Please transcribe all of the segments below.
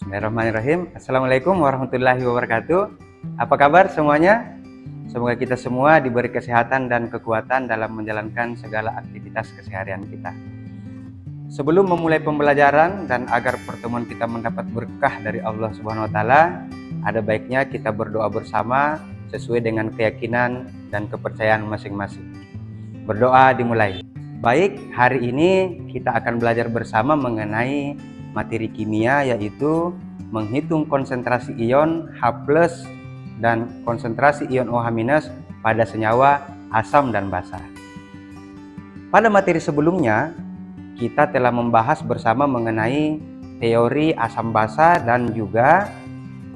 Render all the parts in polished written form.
Bismillahirrahmanirrahim. Assalamualaikum warahmatullahi wabarakatuh. Apa kabar semuanya? Semoga kita semua diberi kesehatan dan kekuatan dalam menjalankan segala aktivitas keseharian kita. Sebelum memulai pembelajaran dan agar pertemuan kita mendapat berkah dari Allah Subhanahu wa taala, ada baiknya kita berdoa bersama sesuai dengan keyakinan dan kepercayaan masing-masing. Berdoa dimulai. Baik, hari ini kita akan belajar bersama mengenai materi kimia, yaitu menghitung konsentrasi ion H+ dan konsentrasi ion OH- pada senyawa asam dan basa. Pada materi sebelumnya, kita telah membahas bersama mengenai teori asam basa dan juga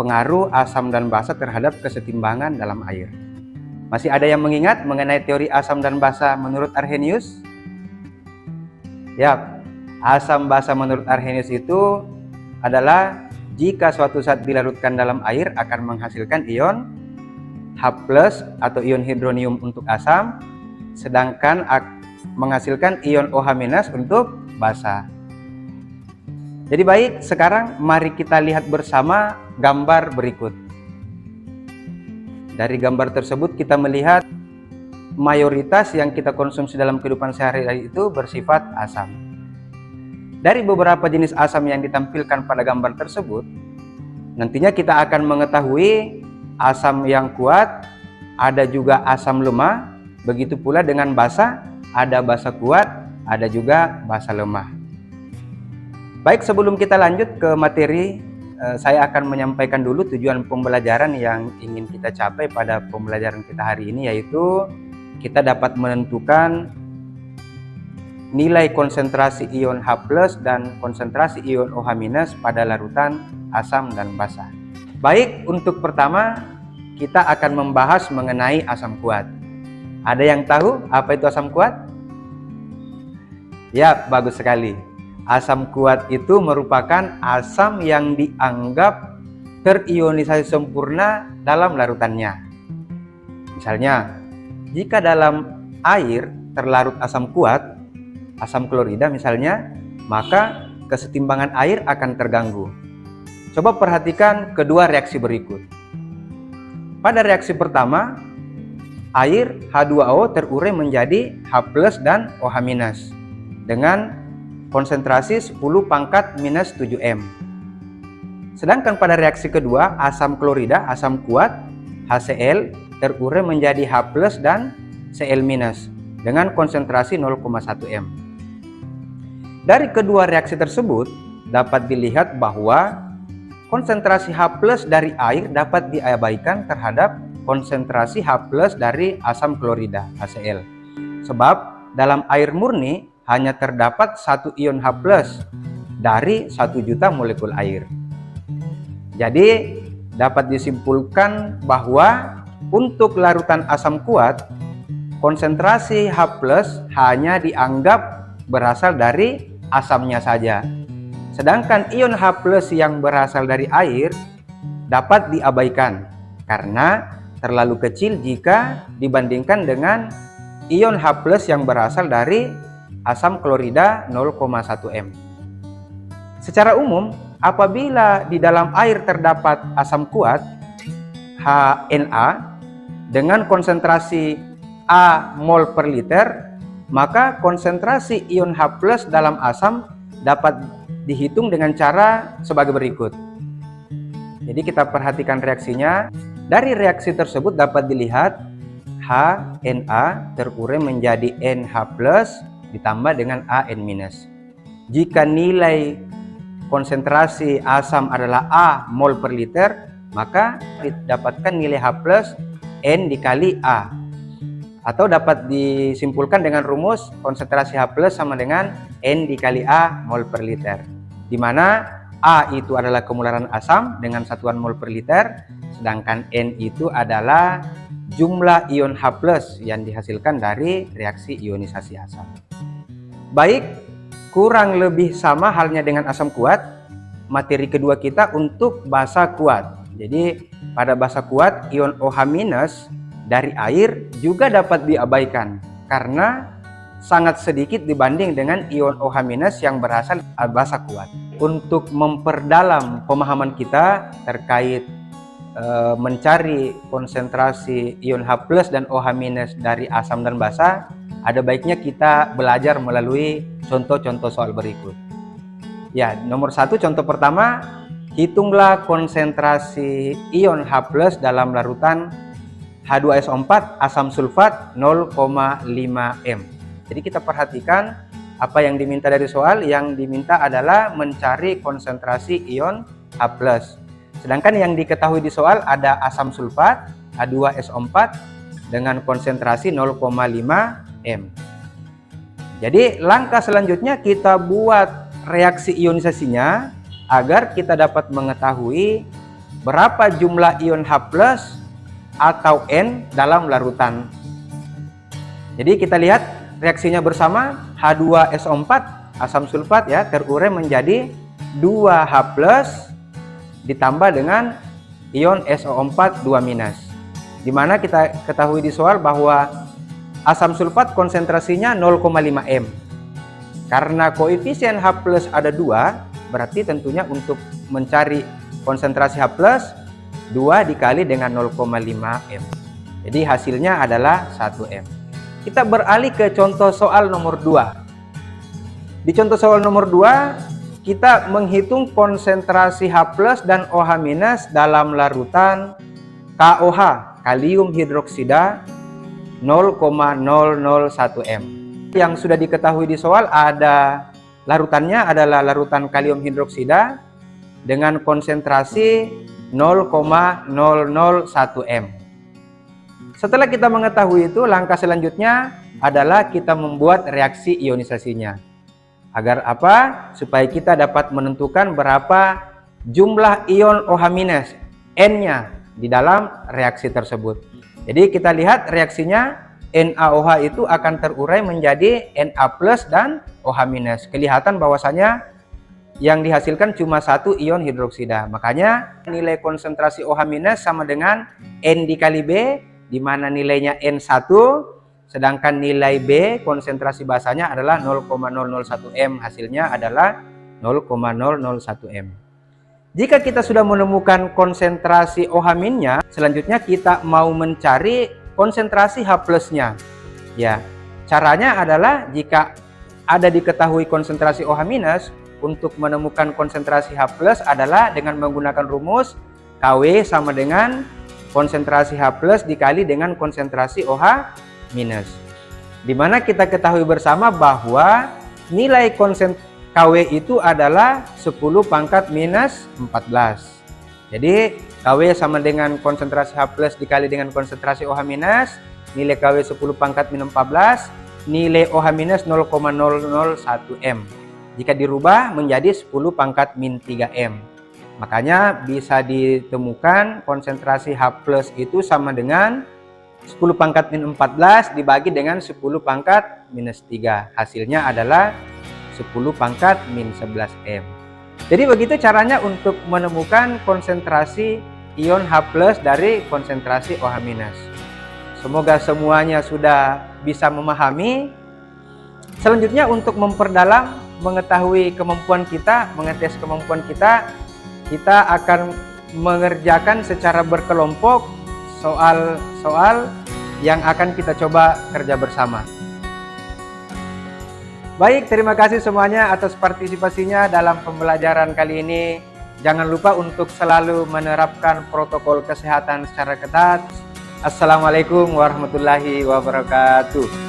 pengaruh asam dan basa terhadap kesetimbangan dalam air. Masih ada yang mengingat mengenai teori asam dan basa menurut Arrhenius? Yap. Asam basa menurut Arrhenius itu adalah jika suatu saat dilarutkan dalam air akan menghasilkan ion H+ atau ion hidronium untuk asam, sedangkan menghasilkan ion OH- untuk basa. Jadi baik, sekarang mari kita lihat bersama gambar berikut. Dari gambar tersebut kita melihat mayoritas yang kita konsumsi dalam kehidupan sehari-hari itu bersifat asam. Dari beberapa jenis asam yang ditampilkan pada gambar tersebut, nantinya kita akan mengetahui asam yang kuat, ada juga asam lemah, begitu pula dengan basa, ada basa kuat, ada juga basa lemah. Baik, sebelum kita lanjut ke materi, saya akan menyampaikan dulu tujuan pembelajaran yang ingin kita capai pada pembelajaran kita hari ini, yaitu kita dapat menentukan nilai konsentrasi ion H+ dan konsentrasi ion OH- pada larutan asam dan basa. Baik, untuk pertama kita akan membahas mengenai asam kuat. Ada yang tahu apa itu asam kuat? Ya, bagus sekali. Asam kuat itu merupakan asam yang dianggap terionisasi sempurna dalam larutannya. Misalnya, jika dalam air terlarut asam kuat, asam klorida misalnya, maka kesetimbangan air akan terganggu. Coba perhatikan kedua reaksi berikut. Pada reaksi pertama, air H2O terurai menjadi H+ dan OH- dengan konsentrasi 10⁻⁻⁷m. Sedangkan pada reaksi kedua, asam klorida, asam kuat, HCl terurai menjadi H+ dan Cl- dengan konsentrasi 0,1 m. Dari kedua reaksi tersebut dapat dilihat bahwa konsentrasi H+ dari air dapat diabaikan terhadap konsentrasi H+ dari asam klorida, HCl. Sebab dalam air murni hanya terdapat 1 ion H+ dari 1 juta molekul air. Jadi dapat disimpulkan bahwa untuk larutan asam kuat, konsentrasi H+ hanya dianggap berasal dari asamnya saja. Sedangkan ion H+ yang berasal dari air dapat diabaikan karena terlalu kecil jika dibandingkan dengan ion H+ yang berasal dari asam klorida 0,1 m. Secara umum, apabila di dalam air terdapat asam kuat HNa dengan konsentrasi A mol per liter, maka konsentrasi ion H+ dalam asam dapat dihitung dengan cara sebagai berikut. Jadi kita perhatikan reaksinya. Dari reaksi tersebut dapat dilihat HNa terurai menjadi NH+ ditambah dengan AN-. Jika nilai konsentrasi asam adalah A mol per liter, maka didapatkan nilai H+ N dikali A. Atau dapat disimpulkan dengan rumus konsentrasi H+ sama dengan N dikali A mol per liter, di mana A itu adalah kemolaran asam dengan satuan mol per liter, sedangkan N itu adalah jumlah ion H+ yang dihasilkan dari reaksi ionisasi asam. Baik, kurang lebih sama halnya dengan asam kuat. Materi kedua kita untuk basa kuat. Jadi pada basa kuat, ion OH- dari air juga dapat diabaikan karena sangat sedikit dibanding dengan ion OH- yang berasal dari basa kuat. untuk memperdalam pemahaman kita terkait mencari konsentrasi ion H+ dan OH- dari asam dan basa, ada baiknya kita belajar melalui contoh-contoh soal berikut. Ya, nomor 1 contoh pertama, hitunglah konsentrasi ion H+ dalam larutan H2SO4 asam sulfat 0,5 m. Jadi kita perhatikan apa yang diminta dari soal. Yang diminta adalah mencari konsentrasi ion H+. Sedangkan yang diketahui di soal ada asam sulfat H2SO4 dengan konsentrasi 0,5 m. Jadi langkah selanjutnya kita buat reaksi ionisasinya agar kita dapat mengetahui berapa jumlah ion H+ atau N dalam larutan. Jadi kita lihat reaksinya bersama. H2SO4 asam sulfat ya terurai menjadi 2H+ ditambah dengan ion SO4 2-, di mana kita ketahui di soal bahwa asam sulfat konsentrasinya 0,5 m. Karena koefisien H+ ada 2, berarti tentunya untuk mencari konsentrasi H+, 2 dikali dengan 0,5 m. Jadi hasilnya adalah 1 m. Kita beralih ke contoh soal nomor 2. Di contoh soal nomor 2, kita menghitung konsentrasi H+ dan OH- dalam larutan KOH, kalium hidroksida 0,001 m. Yang sudah diketahui di soal ada larutannya adalah larutan kalium hidroksida dengan konsentrasi 0,001 m. Setelah kita mengetahui itu, langkah selanjutnya adalah kita membuat reaksi ionisasinya. Agar apa? Supaya kita dapat menentukan berapa jumlah ion OH- N-nya di dalam reaksi tersebut. Jadi kita lihat reaksinya, NaOH itu akan terurai menjadi Na+ dan OH-. Kelihatan bahwasanya yang dihasilkan cuma 1 ion hidroksida. Makanya nilai konsentrasi OH- sama dengan N dikali B, di mana nilainya N1, sedangkan nilai B konsentrasi basanya adalah 0,001 m. Hasilnya adalah 0,001 m. Jika kita sudah menemukan konsentrasi OH-nya, selanjutnya kita mau mencari konsentrasi H+-nya. Ya, caranya adalah jika ada diketahui konsentrasi OH-, untuk menemukan konsentrasi H+ adalah dengan menggunakan rumus Kw sama dengan konsentrasi H+ dikali dengan konsentrasi OH-, di mana kita ketahui bersama bahwa nilai Kw itu adalah 10⁻14. Jadi Kw sama dengan konsentrasi H+ dikali dengan konsentrasi OH-, nilai Kw 10⁻14, nilai OH- 0,001 m. Jika dirubah menjadi 10⁻³ m. Makanya bisa ditemukan konsentrasi H+ itu sama dengan 10⁻14 dibagi dengan 10⁻³ m. Hasilnya adalah 10⁻11 m. Jadi begitu caranya untuk menemukan konsentrasi ion H+ dari konsentrasi OH-. Semoga semuanya sudah bisa memahami. Selanjutnya untuk memperdalam mengetahui kemampuan kita, mengetes kemampuan kita akan mengerjakan secara berkelompok soal-soal yang akan kita coba kerja bersama. Baik, terima kasih semuanya atas partisipasinya dalam pembelajaran kali ini. Jangan lupa untuk selalu menerapkan protokol kesehatan secara ketat. Assalamualaikum warahmatullahi wabarakatuh.